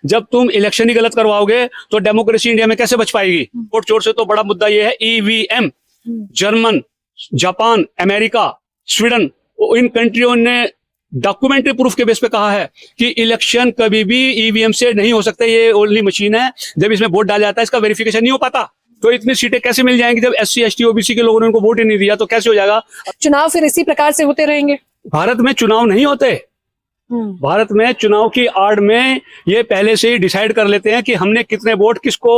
जब तुम इलेक्शन ही गलत करवाओगे तो डेमोक्रेसी इंडिया में कैसे बच पाएगी। वोट चोर से तो बड़ा मुद्दा ये है EVM. German, Japan, America, Sweden, इन कंट्रियों ने डॉक्यूमेंट्री प्रूफ के बेस पे कहा है कि इलेक्शन कभी भी ईवीएम से नहीं हो सकता। ये ओनली मशीन है, जब इसमें वोट डाला जाता है इसका वेरिफिकेशन नहीं हो पाता। तो इतनी सीटें कैसे मिल जाएंगी जब एससी, एसटी, ओबीसी के लोगों ने उनको वोट ही नहीं दिया, तो कैसे हो जाएगा। चुनाव फिर इसी प्रकार से होते रहेंगे। भारत में चुनाव नहीं होते। भारत में चुनाव की आड़ में ये पहले से ही डिसाइड कर लेते हैं कि हमने कितने वोट किसको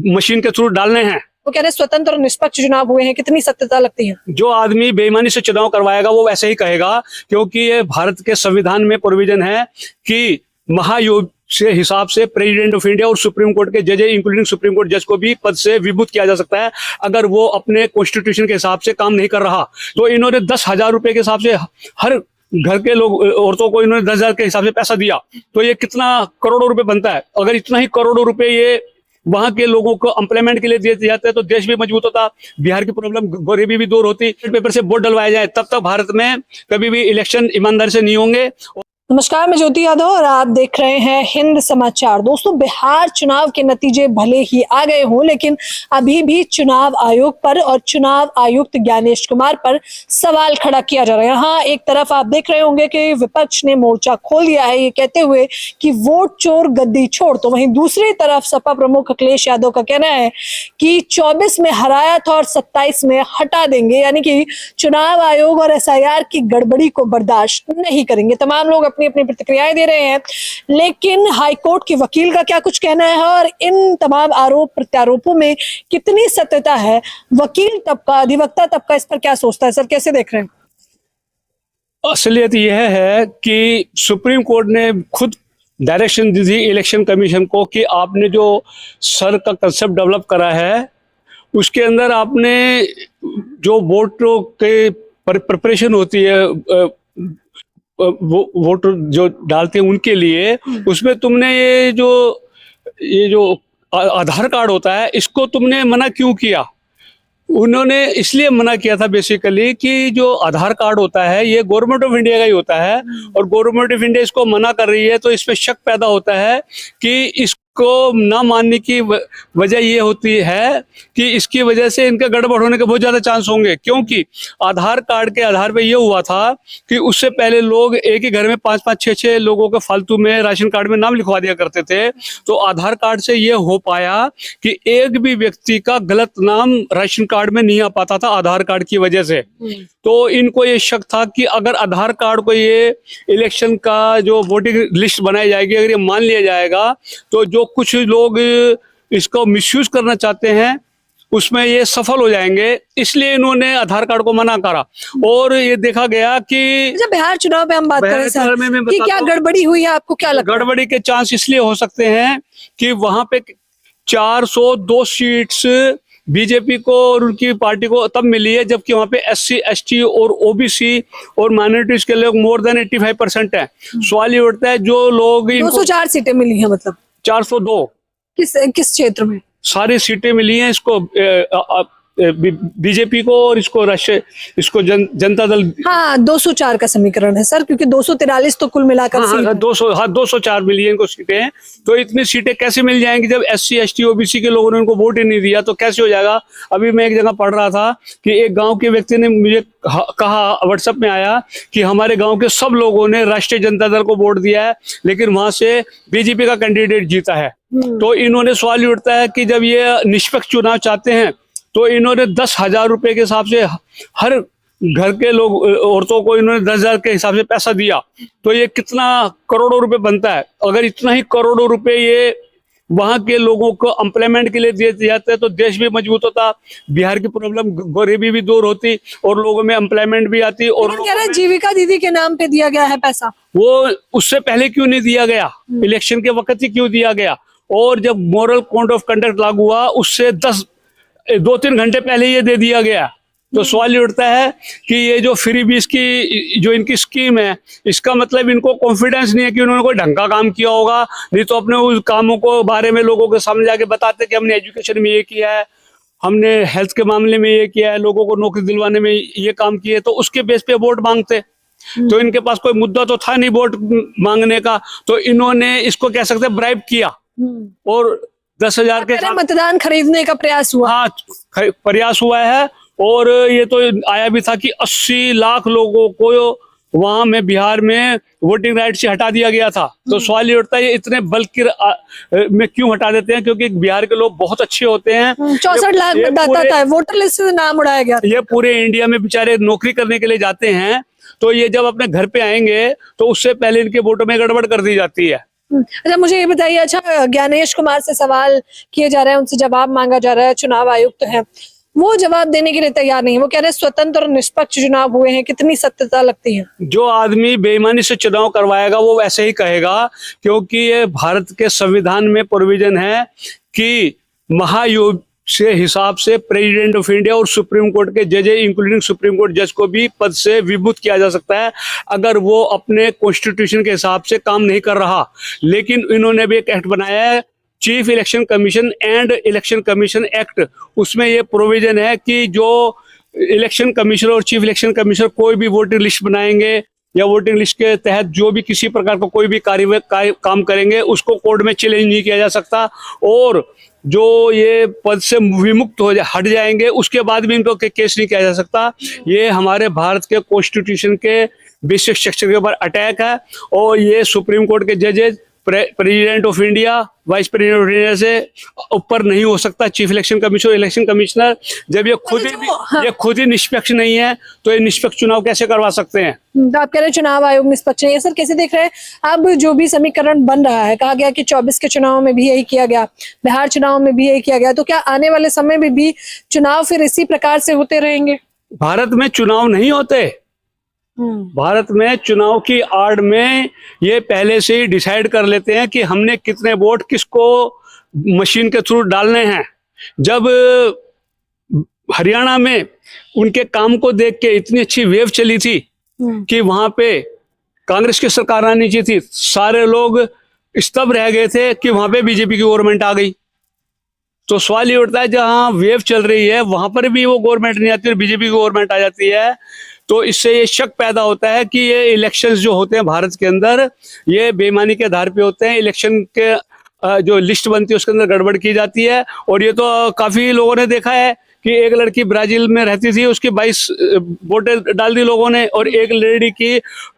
मशीन के थ्रू डालने हैं। वो कह रहे स्वतंत्र और निष्पक्ष चुनाव हुए हैं, कितनी सत्यता लगती है। जो आदमी बेईमानी से चुनाव करवाएगा वो वैसे ही कहेगा, क्योंकि ये भारत के संविधान में प्रोविजन है कि महायोग से हिसाब से प्रेसिडेंट ऑफ इंडिया और सुप्रीम कोर्ट के जज इंक्लूडिंग सुप्रीम कोर्ट जज को भी पद से विभूत किया जा सकता है अगर वो अपने कॉन्स्टिट्यूशन के हिसाब से काम नहीं कर रहा। तो इन्होंने 10,000 रुपए के हिसाब से हर घर के लोग औरतों को इन्होंने 10,000 के हिसाब से पैसा दिया, तो ये कितना करोड़ों रुपए बनता है। अगर इतना ही करोड़ों रुपए ये वहां के लोगों को एम्प्लॉयमेंट के लिए दिए जाते हैं तो देश भी मजबूत होता, बिहार की प्रॉब्लम गरीबी भी दूर होती। पेपर से वोट डलवाए जाए तब तक भारत में कभी भी इलेक्शन ईमानदारी से नहीं होंगे। नमस्कार, मैं ज्योति यादव और आप देख रहे हैं हिंद समाचार। दोस्तों, बिहार चुनाव के नतीजे भले ही आ गए हों, लेकिन अभी भी चुनाव आयोग पर और चुनाव आयुक्त ज्ञानेश कुमार पर सवाल खड़ा किया जा रहा है। यहाँ एक तरफ आप देख रहे होंगे कि विपक्ष ने मोर्चा खोल दिया है ये कहते हुए कि वोट चोर गद्दी छोड़, तो वहीं दूसरी तरफ सपा प्रमुख अखिलेश यादव का कहना है कि 24 में हराया था और 27 में हटा देंगे, यानी कि चुनाव आयोग और एसआईआर की गड़बड़ी को बर्दाश्त नहीं करेंगे। तमाम लोग अपनी अपनी प्रतिक्रियाएं दे रहे हैं, लेकिन हाईकोर्ट के वकील का क्या कुछ कहना है और इन तमाम आरोप प्रत्यारोपों में कितनी सत्यता है, वकील तबका, अधिवक्ता तबका इस पर क्या सोचता है। सर, कैसे देख रहे हैं। असलियत यह है कि सुप्रीम कोर्ट ने खुद डायरेक्शन दी थी इलेक्शन कमीशन को कि आपने जो सर का कंसेप्ट डेवलप करा है उसके अंदर आपने जो वोटों के प्रिपरेशन होती है वोट जो डालते हैं उनके लिए, उसमें तुमने ये जो आधार कार्ड होता है इसको तुमने मना क्यों किया। उन्होंने इसलिए मना किया था बेसिकली कि जो आधार कार्ड होता है ये गवर्नमेंट ऑफ इंडिया का ही होता है और गवर्नमेंट ऑफ इंडिया इसको मना कर रही है, तो इसमें शक पैदा होता है कि इसको ना मानने की वजह ये होती है कि इसकी वजह से इनके गड़बड़ होने के बहुत ज्यादा चांस होंगे। क्योंकि आधार कार्ड के आधार पे ये हुआ था कि उससे पहले लोग एक ही घर में 5-5, 6-6 लोगों के फालतू में राशन कार्ड में नाम लिखवा दिया करते थे। तो आधार कार्ड से ये हो पाया कि एक भी व्यक्ति का गलत नाम राशन कार्ड में नहीं आ पाता था आधार कार्ड की वजह से। तो इनको ये शक था कि अगर आधार कार्ड को ये इलेक्शन का जो वोटिंग लिस्ट बनाई जाएगी अगर ये मान लिया जाएगा तो जो कुछ लोग इसको मिसयूज करना चाहते हैं उसमें ये सफल हो जाएंगे, इसलिए इन्होंने आधार कार्ड को मना करा। और ये देखा गया कि जब बिहार चुनाव में हम बात करें सर कि क्या गड़बड़ी हुई है, आपको क्या लगता है। गड़बड़ी के चांस इसलिए हो सकते हैं कि वहां पे 402 सीट्स बीजेपी को और उनकी पार्टी को तब मिली है जबकि वहां पे एससी, एसटी और ओबीसी और माइनॉरिटीज के लोग मोर देन 85% है। सवाल ये उठता है जो लोग 204 सीटें मिली हैं, मतलब 402 किस क्षेत्र में सारी सीटें मिली हैं इसको बीजेपी को और इसको जनता दल। हाँ, 204 का समीकरण है सर, क्योंकि 243 तो कुल मिलाकर 204 मिली है इनको सीटें। तो इतनी सीटें कैसे मिल जाएंगी जब एससी, एसटी, ओबीसी के लोगों ने उनको वोट ही नहीं दिया, तो कैसे हो जाएगा। अभी मैं एक जगह पढ़ रहा था कि एक गांव के व्यक्ति ने मुझे कहा, व्हाट्सएप में आया कि हमारे गांव के सब लोगों ने राष्ट्रीय जनता दल को वोट दिया है लेकिन वहां से बीजेपी का कैंडिडेट जीता है। तो इन्होंने सवाल ही उठता है कि जब ये निष्पक्ष चुनाव चाहते हैं तो इन्होंने 10,000 रुपए के हिसाब से हर घर के लोग औरतों को इन्होंने 10,000 के हिसाब से पैसा दिया, तो ये कितना करोड़ों रुपए बनता है। अगर इतना ही करोड़ों रुपए ये वहां के लोगों को एम्प्लॉयमेंट के लिए दिए जाते हैं तो देश भी मजबूत होता, बिहार की प्रॉब्लम गरीबी भी दूर होती और लोगों में एम्प्लॉयमेंट भी आती। और कह रहे हैं जीविका दीदी के नाम पे दिया गया है पैसा, वो उससे पहले क्यों नहीं दिया गया, इलेक्शन के वक्त ही क्यों दिया गया। और जब मॉरल कोड ऑफ कंडक्ट लागू हुआ उससे 2-3 घंटे पहले ये दे दिया गया। तो सवाल ये उठता है कि ये जो फ्री बीस की जो इनकी स्कीम है इसका मतलब इनको कॉन्फिडेंस नहीं है कि उन्होंने कोई ढंग का काम किया होगा, नहीं तो अपने उस कामों को बारे में लोगों के सामने जाके बताते कि हमने एजुकेशन में ये किया है, हमने हेल्थ के मामले में ये किया है, लोगों को नौकरी दिलवाने में ये काम किए, तो उसके बेस पे वोट मांगते। तो इनके पास कोई मुद्दा तो था नहीं वोट मांगने का, तो इन्होंने इसको कह सकते ब्राइब किया और 10,000 के साथ मतदान खरीदने का प्रयास हुआ। हाँ, प्रयास हुआ है। और ये तो आया भी था कि 80 लाख लोगों को वहां में बिहार में वोटिंग राइट से हटा दिया गया था। तो सवाल ये उठता है ये इतने बल्क में क्यों हटा देते हैं, क्योंकि बिहार के लोग बहुत अच्छे होते हैं। 64 लाख मतदाता था, वोटर लिस्ट से नाम उड़ाया गया। ये पूरे इंडिया में बेचारे नौकरी करने के लिए जाते हैं, तो ये जब अपने घर पे आएंगे तो उससे पहले इनके वोटों में गड़बड़ कर दी जाती है। अच्छा, मुझे ये बताइए, अच्छा ज्ञानेश कुमार से सवाल किए जा रहे हैं, उनसे जवाब मांगा जा रहा है, चुनाव आयुक्त है, वो जवाब देने के लिए तैयार नहीं है। वो कह रहे हैं स्वतंत्र और निष्पक्ष चुनाव हुए हैं, कितनी सत्यता लगती है? जो आदमी बेईमानी से चुनाव करवाएगा वो वैसे ही कहेगा, क्योंकि ये भारत के संविधान में प्रोविजन है कि महायुद्ध से हिसाब से प्रेसिडेंट ऑफ इंडिया और सुप्रीम कोर्ट के जज इंक्लूडिंग सुप्रीम कोर्ट जज को भी पद से विमुक्त किया जा सकता है अगर वो अपने कॉन्स्टिट्यूशन के हिसाब से काम नहीं कर रहा। लेकिन इन्होंने भी एक एक्ट बनाया है, chief election commission and election commission act. उसमें ये प्रोविजन है कि जो इलेक्शन कमिश्नर और चीफ इलेक्शन कमिश्नर कोई भी वोटिंग लिस्ट बनाएंगे या वोटिंग लिस्ट के तहत जो भी किसी प्रकार का कोई भी काम करेंगे उसको कोर्ट में चैलेंज नहीं किया जा सकता, और जो ये पद से विमुक्त हो हट जाएंगे उसके बाद भी इनको केस नहीं किया जा सकता। ये हमारे भारत के कॉन्स्टिट्यूशन के बेसिक स्ट्रक्चर के ऊपर अटैक है, और ये सुप्रीम कोर्ट के जजेज president of India, vice president of India से ऊपर नहीं हो सकता chief election commissioner, election commissioner. जब ये खुद ही निष्पक्ष नहीं है तो ये निष्पक्ष चुनाव कैसे करवा सकते हैं? तो आप कह रहे हैं चुनाव आयोग निष्पक्ष नहीं है। सर कैसे देख रहे हैं अब जो भी समीकरण बन रहा है, कहा गया कि 24 के चुनाव में भी यही किया गया, बिहार चुनाव में भी यही किया गया, तो क्या आने वाले समय में भी चुनाव फिर इसी प्रकार से होते रहेंगे? भारत में चुनाव नहीं होते। भारत में चुनाव की आड़ में ये पहले से ही डिसाइड कर लेते हैं कि हमने कितने वोट किसको मशीन के थ्रू डालने हैं। जब हरियाणा में उनके काम को देख के इतनी अच्छी वेव चली थी कि वहां पे कांग्रेस की सरकार आनी चाहिए थी, सारे लोग स्तब्ध रह गए थे कि वहां पे बीजेपी की गवर्नमेंट आ गई। तो सवाल ये उठता है जहां वेव चल रही है वहां पर भी वो गवर्नमेंट नहीं आती और बीजेपी की गवर्नमेंट आ जाती है, तो इससे ये शक पैदा होता है कि ये इलेक्शंस जो होते हैं भारत के अंदर ये बेईमानी के आधार पे होते हैं। इलेक्शन के जो लिस्ट बनती है उसके अंदर गड़बड़ की जाती है, और ये तो काफी लोगों ने देखा है कि एक लड़की ब्राजील में रहती थी, उसकी 22 वोटें डाल दी लोगों ने, और एक लेडी की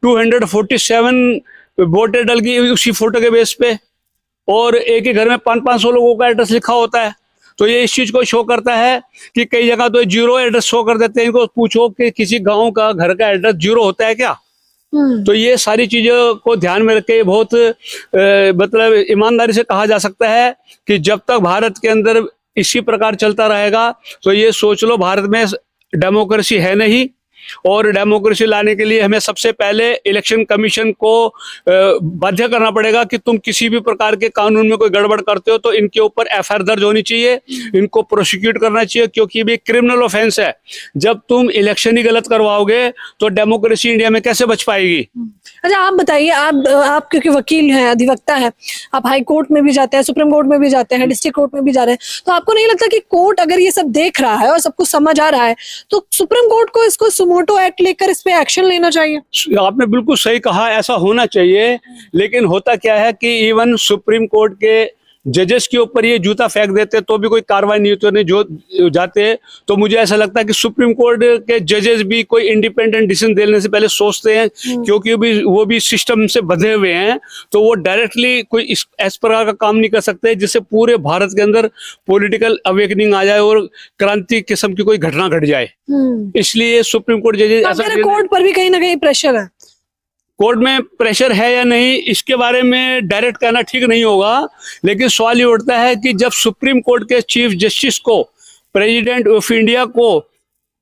247 वोटें डल गई उसी फोटो के बेस पे, और एक ही घर में 500 लोगों का एड्रेस लिखा होता है। तो ये इस चीज को शो करता है कि कई जगह तो जीरो एड्रेस शो कर देते हैं। इनको पूछो कि किसी गांव का घर का एड्रेस जीरो होता है क्या? तो ये सारी चीजों को ध्यान में रख के बहुत मतलब ईमानदारी से कहा जा सकता है कि जब तक भारत के अंदर इसी प्रकार चलता रहेगा तो ये सोच लो भारत में डेमोक्रेसी है नहीं, और डेमोक्रेसी लाने के लिए हमें सबसे पहले इलेक्शन कमीशन को बाध्य करना पड़ेगा कि तुम किसी भी प्रकार के कानून में कोई गड़बड़ करते हो तो इनके ऊपर एफआईआर दर्ज होनी चाहिए, इनको प्रोसिक्यूट करना चाहिए, क्योंकि ये भी क्रिमिनल ऑफेंस है। जब तुम इलेक्शन ही गलत करवाओगे तो डेमोक्रेसी इंडिया में कैसे बच पाएगी? अच्छा आप बताइए, आप क्योंकि वकील हैं, अधिवक्ता हैं, आप हाई कोर्ट में भी जाते हैं, सुप्रीम कोर्ट में भी जाते हैं, डिस्ट्रिक्ट कोर्ट में भी जा रहे हैं, तो आपको नहीं लगता कि कोर्ट अगर ये सब देख रहा है और सब कुछ समझ आ रहा है तो सुप्रीम कोर्ट को इसको सुमोटो एक्ट लेकर इस पे एक्शन लेना चाहिए? आपने बिल्कुल सही कहा, ऐसा होना चाहिए। लेकिन होता क्या है कि इवन सुप्रीम कोर्ट के जजेस के ऊपर ये जूता फेंक देते तो भी कोई कार्रवाई नहीं होती, नहीं जो जाते। तो मुझे ऐसा लगता है कि सुप्रीम कोर्ट के जजेस भी कोई इंडिपेंडेंट डिसीजन देने से पहले सोचते हैं, क्योंकि वो भी सिस्टम से बंधे हुए हैं, तो वो डायरेक्टली कोई इस प्रकार का काम नहीं कर सकते जिससे पूरे भारत के अंदर पॉलिटिकल अवेकनिंग आ जाए और क्रांति किस्म की कोई घटना घट जाए। इसलिए सुप्रीम कोर्ट जजेस ऐसा, कोर्ट पर भी कहीं ना कहीं प्रेशर है। कोर्ट में प्रेशर है या नहीं इसके बारे में डायरेक्ट कहना ठीक नहीं होगा, लेकिन सवाल ये उठता है कि जब सुप्रीम कोर्ट के चीफ जस्टिस को प्रेसिडेंट ऑफ इंडिया को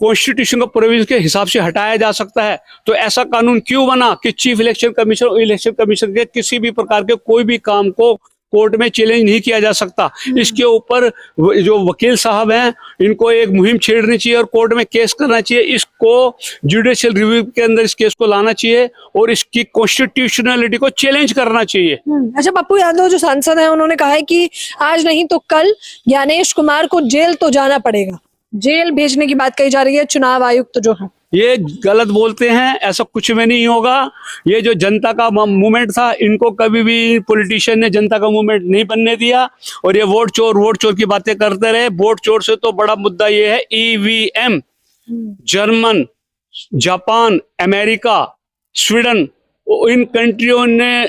कॉन्स्टिट्यूशन का प्रोविजन के हिसाब से हटाया जा सकता है, तो ऐसा कानून क्यों बना कि चीफ इलेक्शन कमीशन और इलेक्शन कमीशन के किसी भी प्रकार के कोई भी काम को कोर्ट में चैलेंज नहीं किया जा सकता? इसके ऊपर जो वकील साहब हैं इनको एक मुहिम छेड़नी चाहिए और कोर्ट में केस करना चाहिए, इसको जुडिशियल रिव्यू के अंदर इस केस को लाना चाहिए और इसकी कॉन्स्टिट्यूशनलिटी को चैलेंज करना चाहिए। अच्छा, पप्पू यादव जो सांसद हैं उन्होंने कहा है कि आज नहीं तो कल ज्ञानेश कुमार को जेल तो जाना पड़ेगा, जेल भेजने की बात कही जा रही है चुनाव आयुक्त जो है। ये गलत बोलते हैं, ऐसा कुछ में नहीं होगा। ये जो जनता का मूवमेंट था, इनको कभी भी पॉलिटिशियन ने जनता का मूवमेंट नहीं बनने दिया, और ये वोट चोर की बातें करते रहे। वोट चोर से तो बड़ा मुद्दा ये है EVM. German, Japan, America, Sweden, इन कंट्रियों ने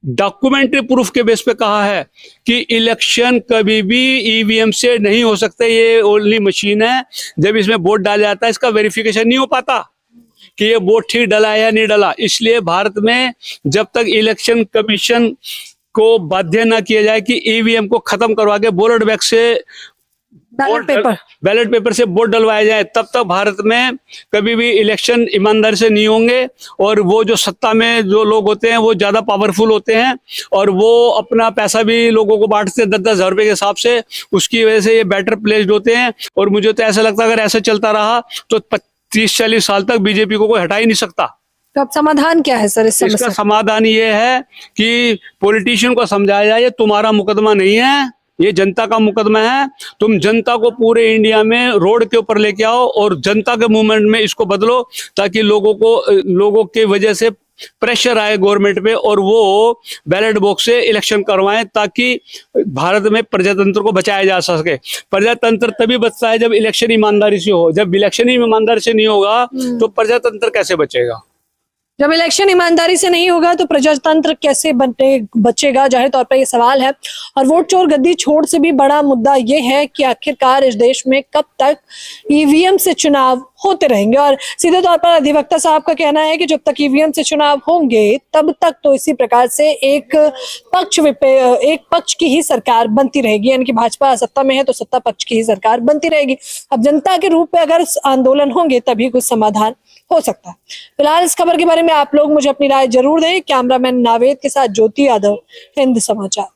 डॉक्यूमेंट्री प्रूफ के बेस पे कहा है कि इलेक्शन कभी भी ईवीएम से नहीं हो सकते। ये ओनली मशीन है, जब इसमें वोट डाला जाता है इसका वेरिफिकेशन नहीं हो पाता कि ये वोट ठीक डला है या नहीं डला। इसलिए भारत में जब तक इलेक्शन कमीशन को बाध्य ना किया जाए कि ईवीएम को खत्म करवा के बैलेट पेपर से वोट डलवाया जाए, तब तक भारत में कभी भी इलेक्शन ईमानदारी से नहीं होंगे। और वो जो सत्ता में जो लोग होते हैं वो ज्यादा पावरफुल होते हैं, और वो अपना पैसा भी लोगों को बांटते हैं 10-10 हजार रुपए के हिसाब से। उसकी वजह से ये बेटर प्लेस्ड होते हैं। और मुझे तो ऐसा लगता है अगर ऐसा चलता रहा तो 30-40 साल तक बीजेपी को कोई हटा ही नहीं सकता। तो अब समाधान क्या है सर इस इसका समस्या? समाधान ये है कि पॉलिटिशियन को समझाया जाए ये तुम्हारा मुकदमा नहीं है, ये जनता का मुकदमा है। तुम जनता को पूरे इंडिया में रोड के ऊपर लेके आओ और जनता के मूवमेंट में इसको बदलो, ताकि लोगों के वजह से प्रेशर आए गवर्नमेंट पे और वो बैलेट बॉक्स से इलेक्शन करवाएं, ताकि भारत में प्रजातंत्र को बचाया जा सके। प्रजातंत्र तभी बचता है जब इलेक्शन ईमानदारी से हो। जब इलेक्शन ही ईमानदारी से नहीं होगा तो प्रजातंत्र कैसे बचेगा? जब इलेक्शन ईमानदारी से नहीं होगा तो प्रजातंत्र कैसे बचेगा, जाहिर तौर पर यह सवाल है। और वोट चोर गद्दी छोड़ से भी बड़ा मुद्दा यह है कि आखिरकार इस देश में कब तक ईवीएम से चुनाव होते रहेंगे। और सीधे तौर पर अधिवक्ता साहब का कहना है कि जब तक ईवीएम से चुनाव होंगे तब तक तो इसी प्रकार से एक पक्ष की ही सरकार बनती रहेगी, यानी कि भाजपा सत्ता में है तो सत्ता पक्ष की ही सरकार बनती रहेगी। अब जनता के रूप में अगर आंदोलन होंगे तभी कुछ समाधान हो सकता है। फिलहाल इस खबर के बारे में आप लोग मुझे अपनी राय जरूर दें। कैमरामैन नावेद के साथ ज्योति यादव, हिंद समाचार।